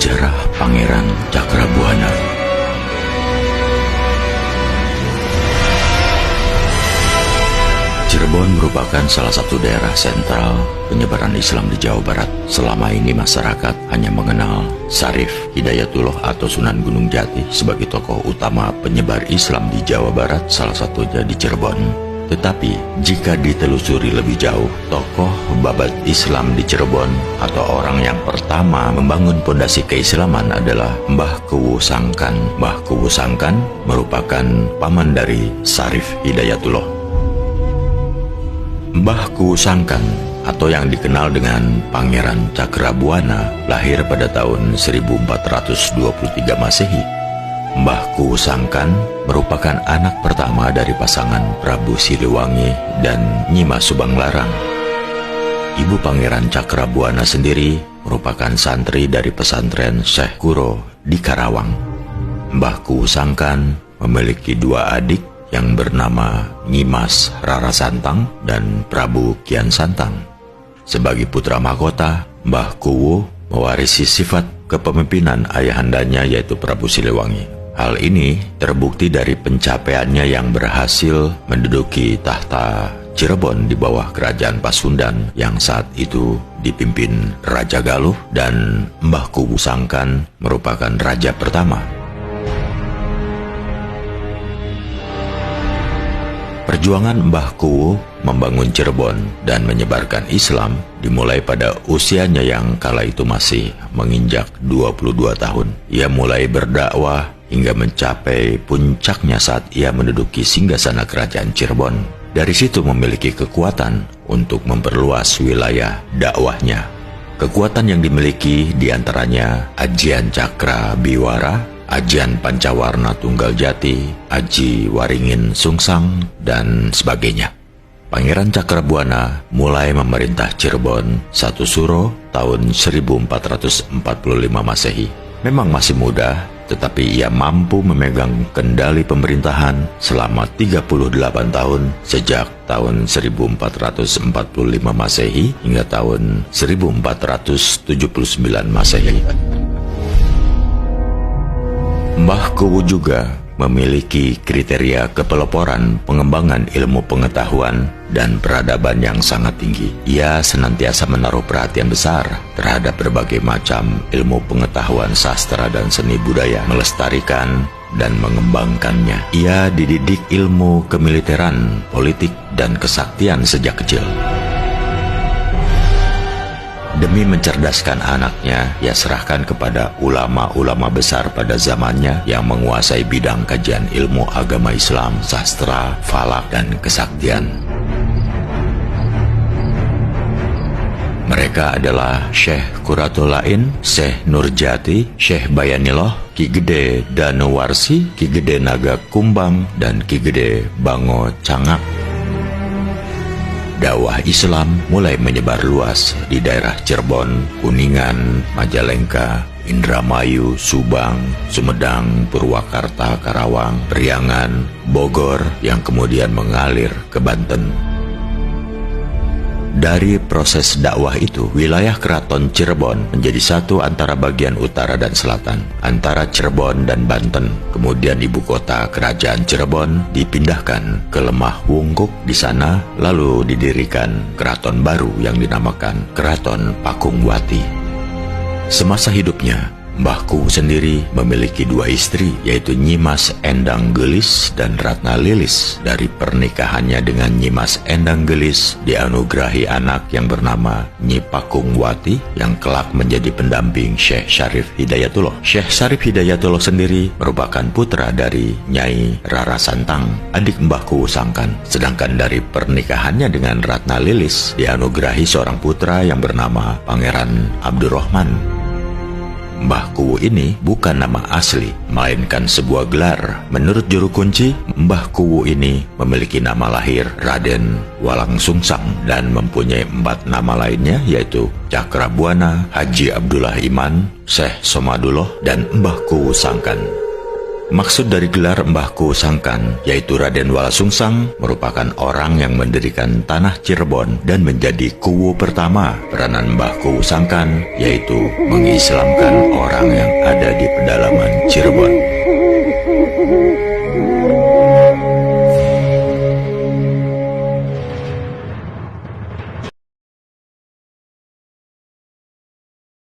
Sejarah Pangeran Cakrabuana. Cirebon merupakan salah satu daerah sentral penyebaran Islam di Jawa Barat. Selama ini masyarakat hanya mengenal Syarif Hidayatullah atau Sunan Gunung Jati sebagai tokoh utama penyebar Islam di Jawa Barat, salah satunya di Cirebon. Tetapi jika ditelusuri lebih jauh, tokoh babat Islam di Cirebon atau orang yang pertama membangun pondasi keislaman adalah Mbah Kuwu Sangkan. Mbah Kuwu Sangkan merupakan paman dari Syarif Hidayatullah. Mbah Kuwu Sangkan atau yang dikenal dengan Pangeran Cakrabuana lahir pada tahun 1423 Masehi. Mbah Kuwu Sangkan merupakan anak pertama dari pasangan Prabu Siliwangi dan Nyimas Subanglarang. Ibu Pangeran Cakrabuana sendiri merupakan santri dari pesantren Syekh Kuro di Karawang. Mbah Kuwu Sangkan memiliki dua adik yang bernama Nyimas Rara Santang dan Prabu Kian Santang. Sebagai putra mahkota, Mbah Kuwu mewarisi sifat kepemimpinan ayahandanya yaitu Prabu Siliwangi. Hal ini terbukti dari pencapaiannya yang berhasil menduduki tahta Cirebon di bawah kerajaan Pasundan yang saat itu dipimpin Raja Galuh, dan Mbah Kuwu Sangkan merupakan raja pertama. Perjuangan Mbah Kuwu membangun Cirebon dan menyebarkan Islam dimulai pada usianya yang kala itu masih menginjak 22 tahun. Ia mulai berdakwah hingga mencapai puncaknya saat ia menduduki singgasana kerajaan Cirebon. Dari situ memiliki kekuatan untuk memperluas wilayah dakwahnya. Kekuatan yang dimiliki diantaranya Ajian Cakra Biwara, Ajian Pancawarna Tunggal Jati, Aji Waringin Sungsang, dan sebagainya. Pangeran Cakrabuana mulai memerintah Cirebon 1 Suro tahun 1445 Masehi. Memang masih muda, tetapi ia mampu memegang kendali pemerintahan selama 38 tahun sejak tahun 1445 Masehi hingga tahun 1479 Masehi. Mbah Kuwu juga memiliki kriteria kepeloporan pengembangan ilmu pengetahuan dan peradaban yang sangat tinggi. Ia senantiasa menaruh perhatian besar terhadap berbagai macam ilmu pengetahuan sastra dan seni budaya, melestarikan dan mengembangkannya. Ia dididik ilmu kemiliteran, politik, dan kesaktian sejak kecil. Demi mencerdaskan anaknya, ia serahkan kepada ulama-ulama besar pada zamannya yang menguasai bidang kajian ilmu agama Islam, sastra, falak, dan kesaktian. Mereka adalah Syekh Kuratulain, Syekh Nurjati, Syekh Bayaniloh, Ki Gede Danuwarsi, Ki Gede Naga Kumbang, dan Ki Gede Bango Cangak. Dakwah Islam mulai menyebar luas di daerah Cirebon, Kuningan, Majalengka, Indramayu, Subang, Sumedang, Purwakarta, Karawang, Priangan, Bogor, yang kemudian mengalir ke Banten. Dari proses dakwah itu, wilayah Keraton Cirebon menjadi satu antara bagian utara dan selatan, antara Cirebon dan Banten. Kemudian ibu kota kerajaan Cirebon dipindahkan ke Lemah Wungkuk. Di sana lalu didirikan keraton baru yang dinamakan Keraton Pakungwati. Semasa hidupnya, Mbah Kuwu sendiri memiliki dua istri, yaitu Nyimas Endang Gelis dan Ratna Lilis. Dari pernikahannya dengan Nyimas Endang Gelis dianugerahi anak yang bernama Nyi Pakungwati yang kelak menjadi pendamping Syekh Syarif Hidayatullah. Syekh Syarif Hidayatullah sendiri merupakan putra dari Nyai Rara Santang, adik Mbah Kuwu Sangkan. Sedangkan dari pernikahannya dengan Ratna Lilis dianugerahi seorang putra yang bernama Pangeran Abdurrahman. Mbah Kuwu ini bukan nama asli, melainkan sebuah gelar. Menurut juru kunci, Mbah Kuwu ini memiliki nama lahir Raden Walang Sungsang dan mempunyai 4 nama lainnya, yaitu Cakrabuana, Haji Abdullah Iman, Syekh Somadullah, dan Mbah Kuwu Sangkan. Maksud dari gelar Mbah Kuwu Sangkan, yaitu Raden Wala Sungsang, merupakan orang yang mendirikan tanah Cirebon dan menjadi kuwu pertama. Peranan Mbah Kuwu Sangkan yaitu mengislamkan orang yang ada di pedalaman Cirebon.